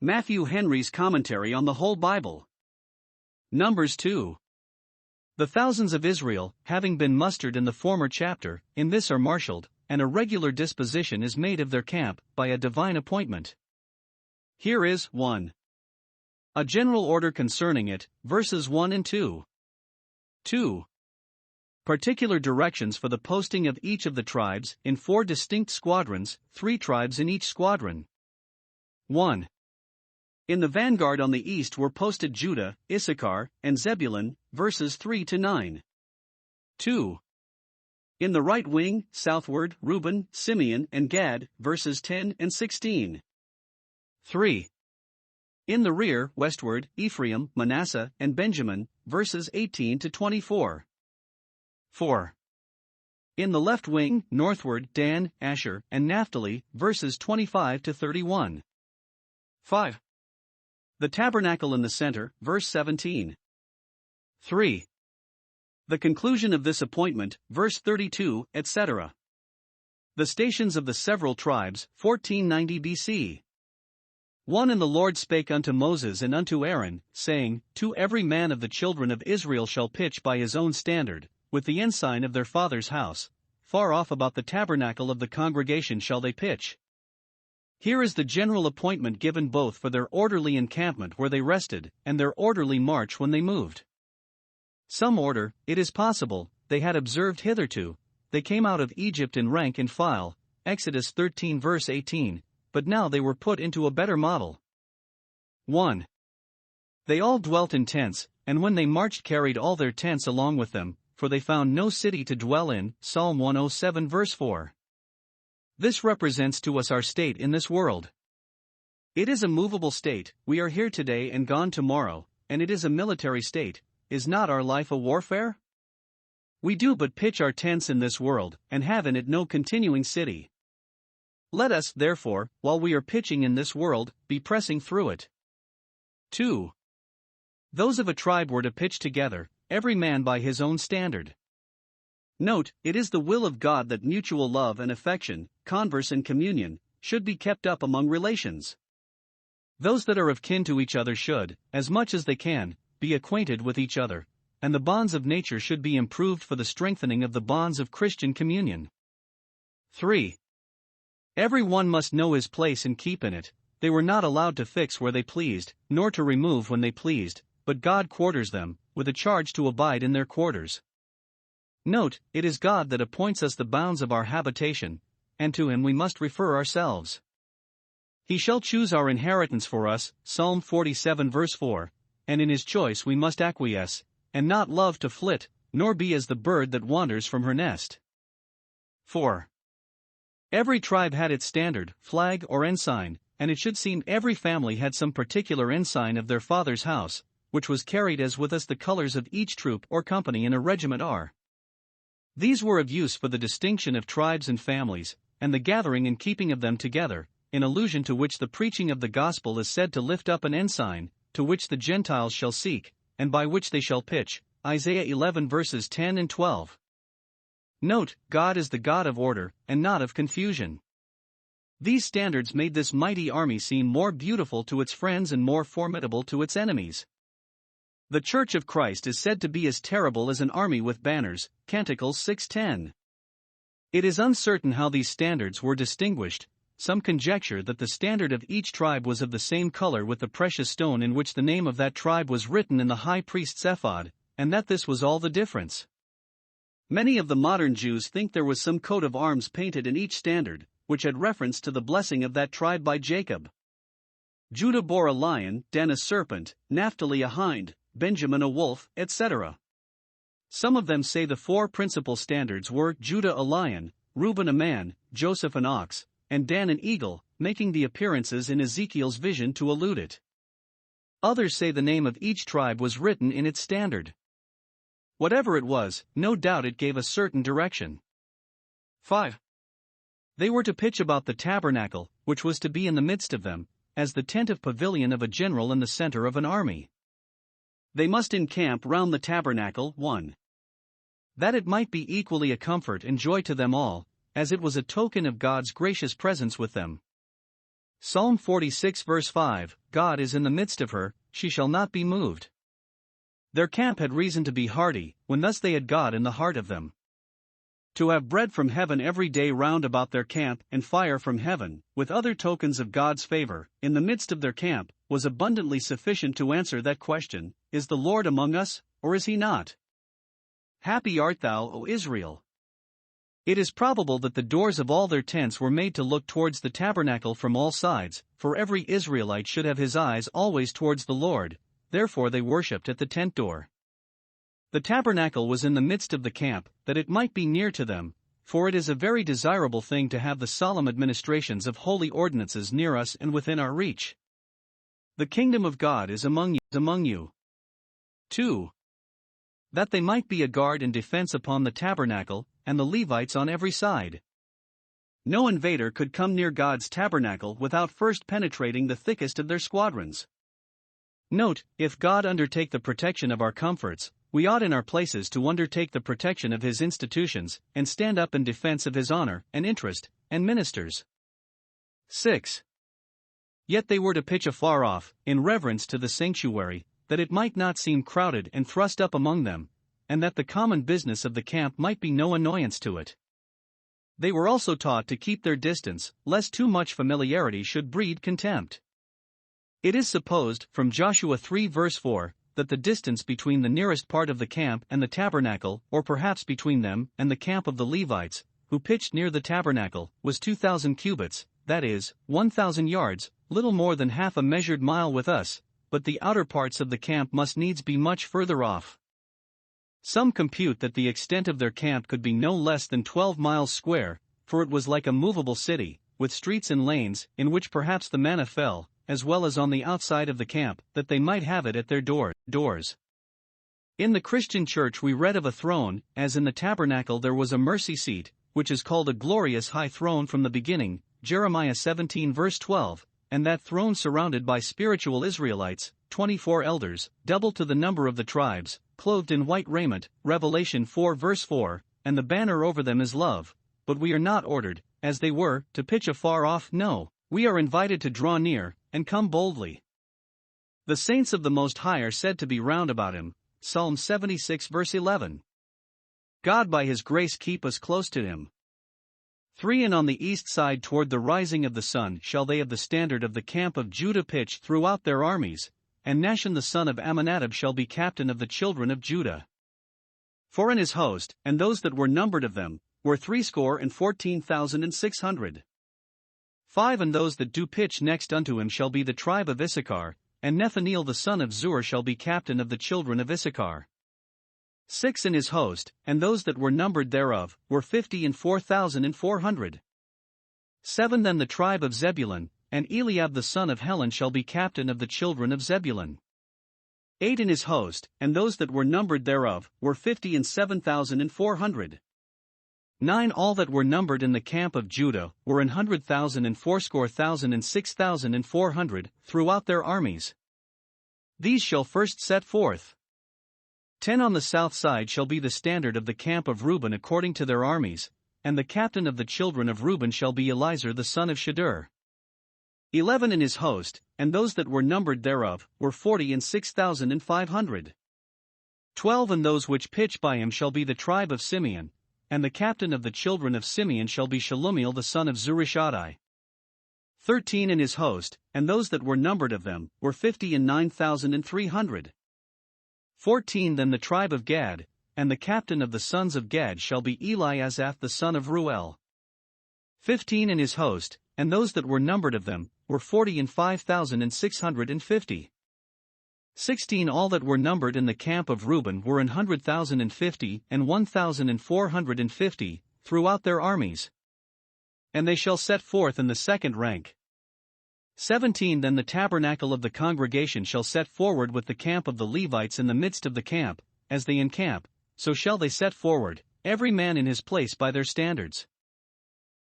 Matthew Henry's Commentary on the Whole Bible. Numbers 2. The thousands of Israel, having been mustered in the former chapter, in this are marshaled, and a regular disposition is made of their camp, by a divine appointment. Here is 1. A general order concerning it, verses 1 and 2. 2. Particular directions for the posting of each of the tribes, in 4 distinct squadrons, 3 tribes in each squadron. 1. In the vanguard on the east were posted Judah, Issachar, and Zebulun, verses 3 to 9. 2. In the right wing, southward, Reuben, Simeon, and Gad, verses 10 and 16. 3. In the rear, westward, Ephraim, Manasseh, and Benjamin, verses 18 to 24. 4. In the left wing, northward, Dan, Asher, and Naphtali, verses 25 to 31. 5. The tabernacle in the center, verse 17. 3. The conclusion of this appointment, verse 32, etc. The stations of the several tribes, 1490 BC. 1. And the Lord spake unto Moses and unto Aaron, saying, To every man of the children of Israel shall pitch by his own standard, with the ensign of their father's house, far off about the tabernacle of the congregation shall they pitch. Here is the general appointment given both for their orderly encampment where they rested, and their orderly march when they moved. Some order, it is possible, they had observed hitherto. They came out of Egypt in rank and file, Exodus 13 verse 18, but now they were put into a better model. 1. They all dwelt in tents, and when they marched carried all their tents along with them, for they found no city to dwell in, Psalm 107 verse 4. This represents to us our state in this world. It is a movable state, we are here today and gone tomorrow, and it is a military state. Is not our life a warfare? We do but pitch our tents in this world, and have in it no continuing city. Let us, therefore, while we are pitching in this world, be pressing through it. 2. Those of a tribe were to pitch together, every man by his own standard. Note, it is the will of God that mutual love and affection, converse and communion, should be kept up among relations. Those that are of kin to each other should, as much as they can, be acquainted with each other, and the bonds of nature should be improved for the strengthening of the bonds of Christian communion. 3. Every one must know his place and keep in it. They were not allowed to fix where they pleased, nor to remove when they pleased, but God quarters them, with a charge to abide in their quarters. Note, it is God that appoints us the bounds of our habitation, and to him we must refer ourselves. He shall choose our inheritance for us, Psalm 47 verse 4, and in his choice we must acquiesce, and not love to flit, nor be as the bird that wanders from her nest. 4. Every tribe had its standard, flag or ensign, and it should seem every family had some particular ensign of their father's house, which was carried as with us the colors of each troop or company in a regiment are. These were of use for the distinction of tribes and families, and the gathering and keeping of them together, in allusion to which the preaching of the gospel is said to lift up an ensign, to which the Gentiles shall seek, and by which they shall pitch, Isaiah 11 verses 10 and 12. Note, God is the God of order, and not of confusion. These standards made this mighty army seem more beautiful to its friends and more formidable to its enemies. The Church of Christ is said to be as terrible as an army with banners, Canticles 6:10. It is uncertain how these standards were distinguished. Some conjecture that the standard of each tribe was of the same color with the precious stone in which the name of that tribe was written in the high priest's ephod, and that this was all the difference. Many of the modern Jews think there was some coat of arms painted in each standard, which had reference to the blessing of that tribe by Jacob. Judah bore a lion, Dan a serpent, Naphtali a hind, Benjamin a wolf, etc. Some of them say the 4 principal standards were Judah a lion, Reuben a man, Joseph an ox, and Dan an eagle, making the appearances in Ezekiel's vision to allude it. Others say the name of each tribe was written in its standard. Whatever it was, no doubt it gave a certain direction. 5. They were to pitch about the tabernacle, which was to be in the midst of them, as the tent of pavilion of a general in the center of an army. They must encamp round the tabernacle. 1. That it might be equally a comfort and joy to them all, as it was a token of God's gracious presence with them. Psalm 46 verse 5, God is in the midst of her, she shall not be moved. Their camp had reason to be hearty, when thus they had God in the heart of them. To have bread from heaven every day round about their camp, and fire from heaven, with other tokens of God's favor, in the midst of their camp, was abundantly sufficient to answer that question, is the Lord among us, or is he not? Happy art thou, O Israel! It is probable that the doors of all their tents were made to look towards the tabernacle from all sides, for every Israelite should have his eyes always towards the Lord, therefore they worshipped at the tent door. The tabernacle was in the midst of the camp, that it might be near to them, for it is a very desirable thing to have the solemn administrations of holy ordinances near us and within our reach. The kingdom of God is among you. 2. That they might be a guard and defense upon the tabernacle, and the Levites on every side. No invader could come near God's tabernacle without first penetrating the thickest of their squadrons. Note, if God undertake the protection of our comforts, we ought in our places to undertake the protection of his institutions, and stand up in defense of his honor, and interest, and ministers. 6. Yet they were to pitch afar off, in reverence to the sanctuary, that it might not seem crowded and thrust up among them, and that the common business of the camp might be no annoyance to it. They were also taught to keep their distance, lest too much familiarity should breed contempt. It is supposed, from Joshua 3 verse 4, that the distance between the nearest part of the camp and the tabernacle, or perhaps between them and the camp of the Levites, who pitched near the tabernacle, was 2,000 cubits, that is, 1,000 yards, little more than half a measured mile with us, but the outer parts of the camp must needs be much further off. Some compute that the extent of their camp could be no less than 12 miles square, for it was like a movable city, with streets and lanes, in which perhaps the manna fell, as well as on the outside of the camp, that they might have it at their doors. In the Christian church we read of a throne, as in the tabernacle there was a mercy seat, which is called a glorious high throne from the beginning, Jeremiah 17 verse 12, and that throne surrounded by spiritual Israelites, 24 elders, double to the number of the tribes, clothed in white raiment, Revelation 4 verse 4, and the banner over them is love. But we are not ordered, as they were, to pitch afar off, no, we are invited to draw near, and come boldly. The saints of the Most High are said to be round about him, Psalm 76 verse 11. God by his grace keep us close to him. 3. And on the east side toward the rising of the sun shall they of the standard of the camp of Judah pitch throughout their armies, and Nahshon the son of Amminadab shall be captain of the children of Judah. 4. And his host, and those that were numbered of them, were 314,600. 5. And those that do pitch next unto him shall be the tribe of Issachar, and Nethaneel the son of Zur shall be captain of the children of Issachar. 6. And his host, and those that were numbered thereof, were 54,400. 7. Then the tribe of Zebulun, and Eliab the son of Helon shall be captain of the children of Zebulun. 8. And his host, and those that were numbered thereof, were 57,400. 9. All that were numbered in the camp of Judah were 100,000 and fourscore thousand and 6,400, throughout their armies. These shall first set forth. 10. On the south side shall be the standard of the camp of Reuben according to their armies, and the captain of the children of Reuben shall be Elizur the son of Shedeur. 11. And his host, and those that were numbered thereof, were 46,500. 12. And those which pitch by him shall be the tribe of Simeon, and the captain of the children of Simeon shall be Shelumiel the son of Zurishaddai. 13. And his host, and those that were numbered of them, were 59,300. 14. Then the tribe of Gad, and the captain of the sons of Gad shall be Eliasaph the son of Ruel. 15. And his host, and those that were numbered of them, were 45,650. 16. All that were numbered in the camp of Reuben were 100,050 and 1,450, throughout their armies. And they shall set forth in the second rank. 17. Then the tabernacle of the congregation shall set forward with the camp of the Levites in the midst of the camp, as they encamp, so shall they set forward, every man in his place by their standards.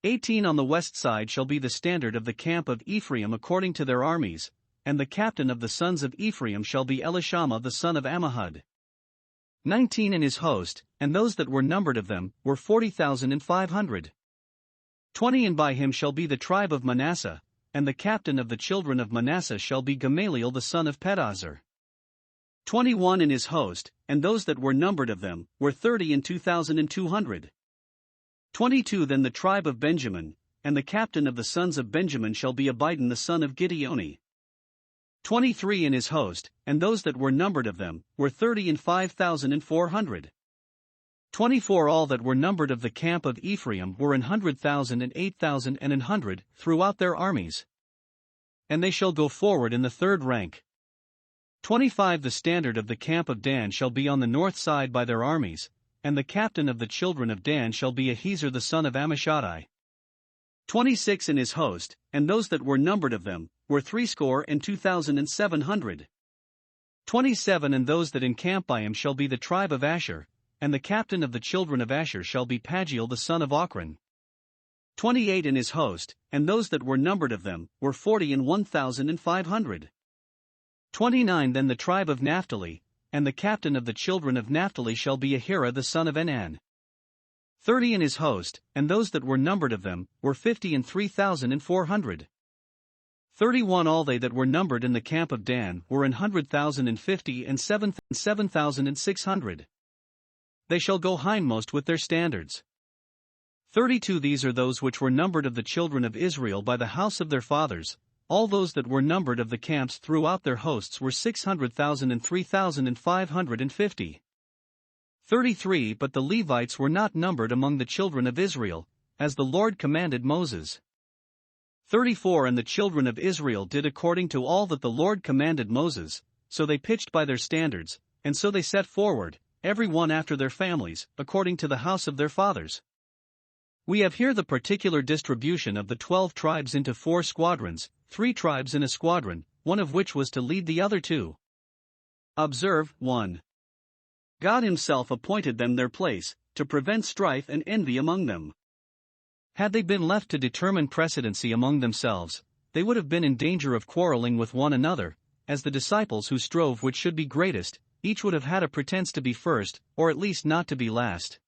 18. On the west side shall be the standard of the camp of Ephraim according to their armies, and the captain of the sons of Ephraim shall be Elishama the son of Ammihud. 19. And his host, and those that were numbered of them, were 40,500. 20. And by him shall be the tribe of Manasseh, and the captain of the children of Manasseh shall be Gamaliel the son of Pedahzur. 21 in his host, and those that were numbered of them, were 30,200. 22 Then the tribe of Benjamin, and the captain of the sons of Benjamin shall be Abidan the son of Gideoni. 23 in his host, and those that were numbered of them, were 35,400. 24 All that were numbered of the camp of Ephraim were 100,000 and 8,100, throughout their armies. And they shall go forward in the third rank. 25 The standard of the camp of Dan shall be on the north side by their armies, and the captain of the children of Dan shall be Ahiezer the son of Ammishaddai. 26 in his host, and those that were numbered of them, were 62,700. 27 And those that encamp by him shall be the tribe of Asher, and the captain of the children of Asher shall be Pagiel the son of Ochran. 28 in his host, and those that were numbered of them, were 41,500. 29 Then the tribe of Naphtali, and the captain of the children of Naphtali shall be Ahira the son of Enan. 30 in his host, and those that were numbered of them, were 53,400. 31 All they that were numbered in the camp of Dan were 100,050 and 7,600. They shall go hindmost with their standards. 32 These are those which were numbered of the children of Israel by the house of their fathers. All those that were numbered of the camps throughout their hosts were 600,000 and 3,550. 33 But the Levites were not numbered among the children of Israel, as the Lord commanded Moses. 34 And the children of Israel did according to all that the Lord commanded Moses, so they pitched by their standards, and so they set forward, every one after their families, according to the house of their fathers. We have here the particular distribution of the 12 tribes into 4 squadrons, 3 tribes in a squadron, one of which was to lead the other 2. Observe, 1. God himself appointed them their place, to prevent strife and envy among them. Had they been left to determine precedency among themselves, they would have been in danger of quarreling with one another, as the disciples who strove which should be greatest, each would have had a pretense to be first, or at least not to be last.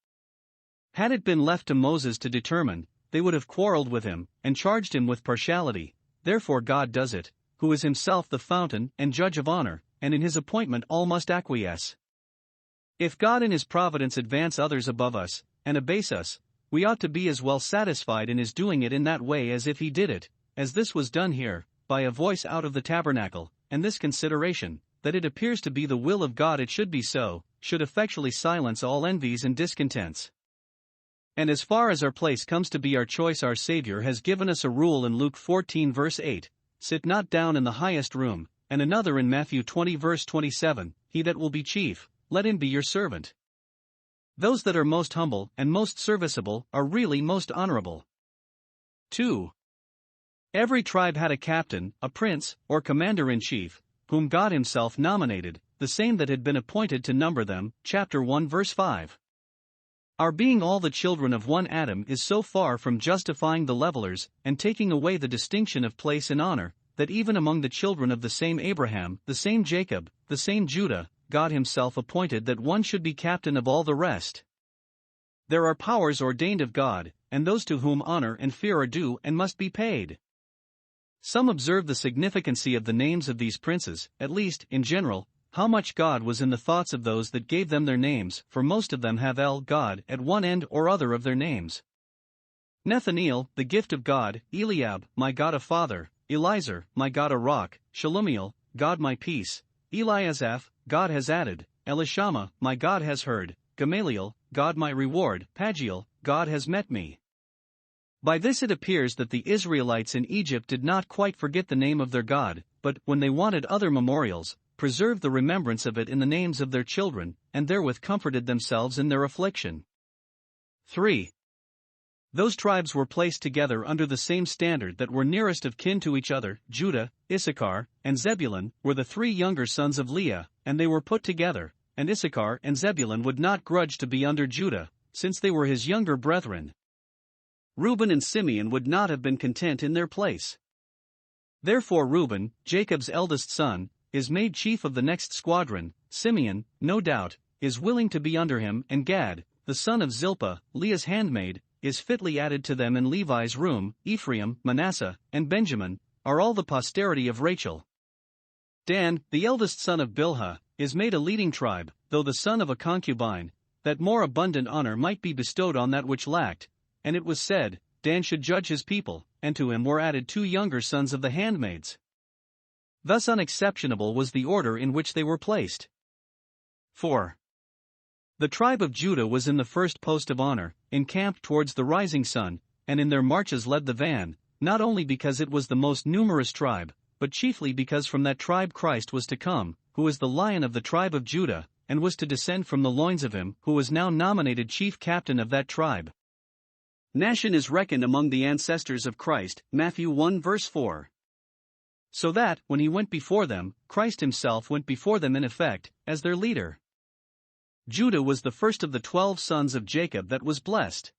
Had it been left to Moses to determine, they would have quarreled with him, and charged him with partiality. Therefore God does it, who is himself the fountain and judge of honor, and in his appointment all must acquiesce. If God in his providence advance others above us, and abase us, we ought to be as well satisfied in his doing it in that way as if he did it, as this was done here, by a voice out of the tabernacle, and this consideration, that it appears to be the will of God it should be so, should effectually silence all envies and discontents. And as far as our place comes to be our choice, our Savior has given us a rule in Luke 14 verse 8, sit not down in the highest room, and another in Matthew 20 verse 27, he that will be chief, let him be your servant. Those that are most humble and most serviceable are really most honorable. 2. Every tribe had a captain, a prince, or commander-in-chief, whom God himself nominated, the same that had been appointed to number them, chapter 1 verse 5. Our being all the children of one Adam is so far from justifying the levelers, and taking away the distinction of place and honor, that even among the children of the same Abraham, the same Jacob, the same Judah, God himself appointed that one should be captain of all the rest. There are powers ordained of God, and those to whom honor and fear are due and must be paid. Some observe the significancy of the names of these princes, at least, in general, how much God was in the thoughts of those that gave them their names, for most of them have God at one end or other of their names. Nathaniel, the gift of God; Eliab, my God a father; Eliezer, my God a rock; Shalumiel, God my peace; Eliasaph, God has added; Elishama, my God has heard; Gamaliel, God my reward; Pagiel, God has met me. By this it appears that the Israelites in Egypt did not quite forget the name of their God, but, when they wanted other memorials, preserved the remembrance of it in the names of their children, and therewith comforted themselves in their affliction. 3. Those tribes were placed together under the same standard that were nearest of kin to each other. Judah, Issachar, and Zebulun were the 3 younger sons of Leah, and they were put together, and Issachar and Zebulun would not grudge to be under Judah, since they were his younger brethren. Reuben and Simeon would not have been content in their place. Therefore Reuben, Jacob's eldest son, is made chief of the next squadron. Simeon, no doubt, is willing to be under him, and Gad, the son of Zilpah, Leah's handmaid, is fitly added to them in Levi's room. Ephraim, Manasseh, and Benjamin are all the posterity of Rachel. Dan, the eldest son of Bilhah, is made a leading tribe, though the son of a concubine, that more abundant honor might be bestowed on that which lacked, and it was said, Dan should judge his people, and to him were added 2 younger sons of the handmaids. Thus unexceptionable was the order in which they were placed. 4. The tribe of Judah was in the first post of honor, encamped towards the rising sun, and in their marches led the van, not only because it was the most numerous tribe, but chiefly because from that tribe Christ was to come, who is the Lion of the tribe of Judah, and was to descend from the loins of him who was now nominated chief captain of that tribe. Nahshon is reckoned among the ancestors of Christ, Matthew 1 verse 4. So that, when he went before them, Christ himself went before them in effect, as their leader. Judah was the first of the 12 sons of Jacob that was blessed.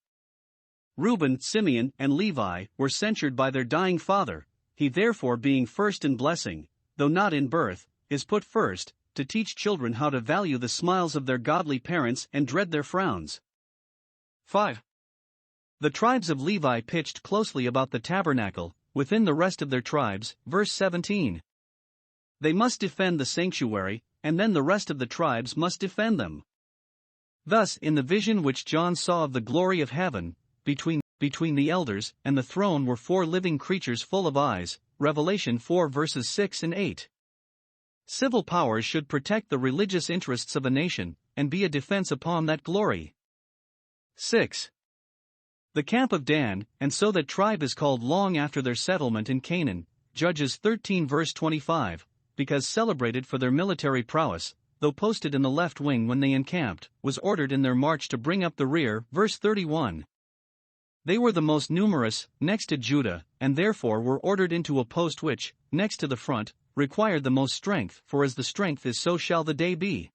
Reuben, Simeon, and Levi were censured by their dying father, he therefore being first in blessing, though not in birth, is put first, to teach children how to value the smiles of their godly parents and dread their frowns. 5. The tribes of Levi pitched closely about the tabernacle, within the rest of their tribes, verse 17. They must defend the sanctuary, and then the rest of the tribes must defend them. Thus, in the vision which John saw of the glory of heaven, between the elders and the throne were 4 living creatures full of eyes, Revelation 4 verses 6 and 8. Civil powers should protect the religious interests of a nation, and be a defense upon that glory. 6. The camp of Dan, and so that tribe is called long after their settlement in Canaan, Judges 13 verse 25, because celebrated for their military prowess, though posted in the left wing when they encamped, was ordered in their march to bring up the rear, verse 31. They were the most numerous, next to Judah, and therefore were ordered into a post which, next to the front, required the most strength, for as the strength is so shall the day be.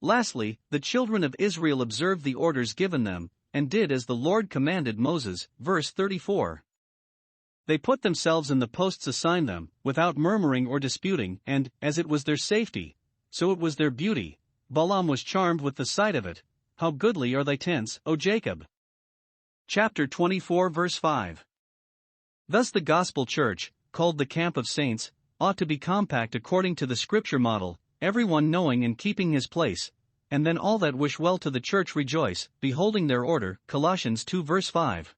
Lastly, the children of Israel observed the orders given them, and did as the Lord commanded Moses, verse 34. They put themselves in the posts assigned them, without murmuring or disputing, and, as it was their safety, so it was their beauty. Balaam was charmed with the sight of it. How goodly are thy tents, O Jacob! Chapter 24 verse 5. Thus the gospel church, called the camp of saints, ought to be compact according to the scripture model, everyone knowing and keeping his place, and then all that wish well to the church rejoice, beholding their order, Colossians 2 verse 5.